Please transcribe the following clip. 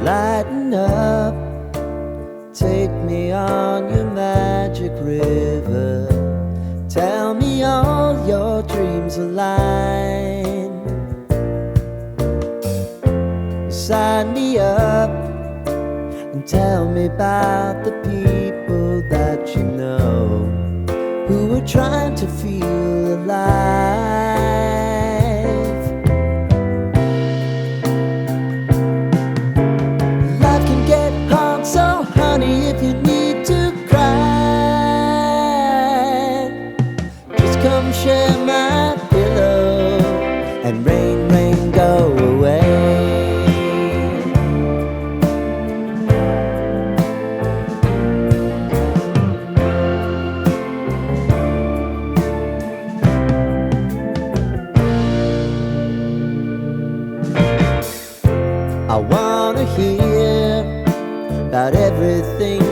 Lighten up, take me on your magic river. Tell me all your dreams align. Sign me up and tell me about the people that you know who are trying to feel alive. Life can get hard, so honey, if you need to cry, just come share my pillow and rain, rain, go away. I wanna hear about everything